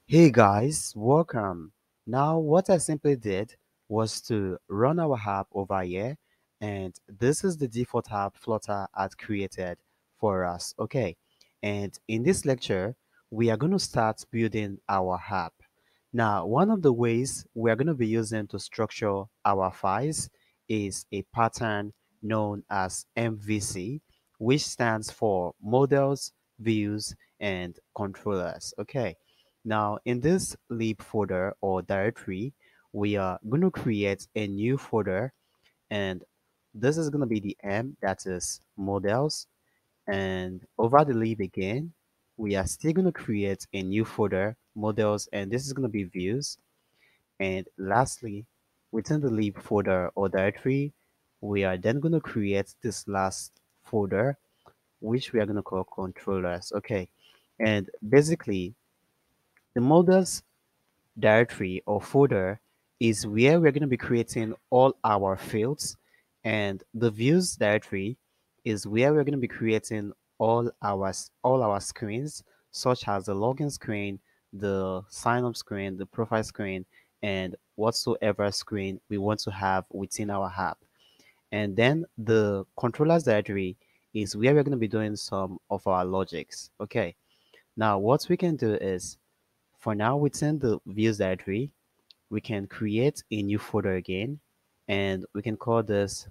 Hey guys, welcome. Now, what I simply did was to run our app over here, and this is the default app Flutter had created for us. Okay, and in this lecture, we are going to start building our app. Now, one of the ways we are going to be using to structure our files is a pattern known as MVC, which stands for models, views, and controllers. Okay. Now, in this lib folder or directory, we are going to create a new folder, and this is going to be the M, that is models. And over the lib again, we are still going to create a new folder, models, and this is going to be views. And lastly, within the lib folder or directory, we are then going to create this last folder, which we are going to call controllers. Okay. And basically, the models directory or folder is where we're going to be creating all our fields, and the views directory is where we're going to be creating all our screens, such as the login screen, the sign up screen, the profile screen, and whatsoever screen we want to have within our app. And then the controllers directory is where we're going to be doing some of our logics. Okay, now what we can do is, for now, within the views directory, we can create a new folder again, and we can call this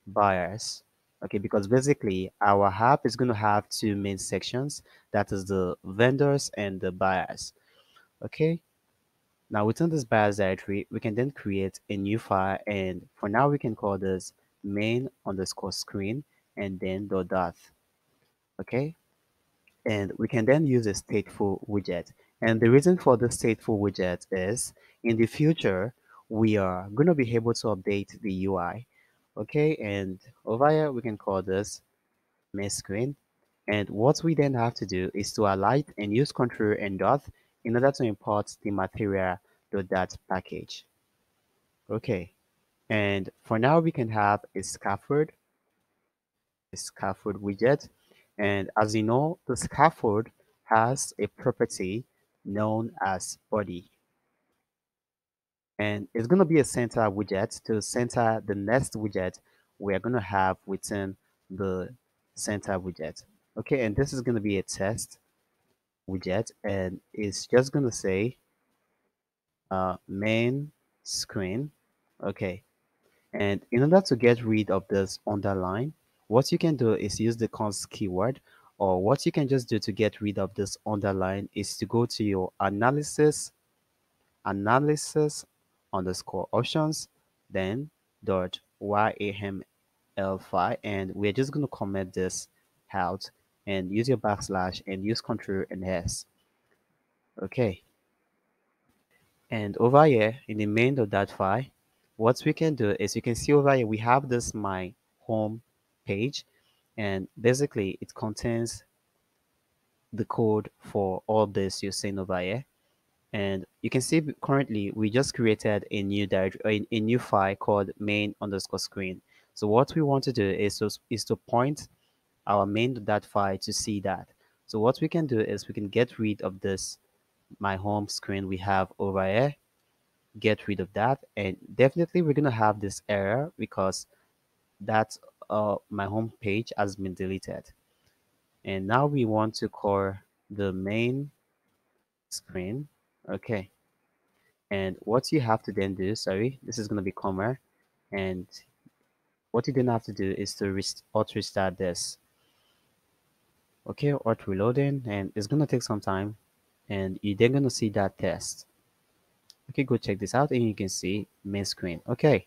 buyers. Okay, because basically our app is going to have two main sections, that is the vendors and the buyers. Okay, now within this buyers directory, we can then create a new file, and for now we can call this main underscore screen and then dot dot. Okay, and we can then use a stateful widget. And the reason for the stateful widget is, in the future, we are going to be able to update the UI. Okay, and over here we can call this main screen. And what we then have to do is to alight and use control and dot in order to import the material.dat package. Okay, and for now we can have a scaffold widget. And as you know, the scaffold has a property known as body. And it's going to be a center widget to center the next widget we're going to have within the center widget. Okay, and this is going to be a test widget, and it's just going to say main screen. Okay, and in order to get rid of this underline, what you can do is use the const keyword, or what you can just do to get rid of this underline is to go to your analysis underscore options, then dot YAML file, and we're just going to comment this out and use your backslash and use control and S. Okay, and over here in the main.dat file, what we can do is, you can see over here we have this my home page, and basically it contains the code for all this you're seeing over here. And you can see currently we just created a new a new file called main underscore screen. So what we want to do is to point our main.dat file to see that. So what we can do is we can get rid of this my home screen we have over here, get rid of that, and definitely we're gonna have this error because that my home page has been deleted. And now we want to call the main screen. Okay, and what you have to then do, sorry, this is going to be comma, and what you then have to do is to auto restart this. Okay, auto reloading, and it's going to take some time, and you're then going to see that test. Okay, go check this out, and you can see main screen. Okay,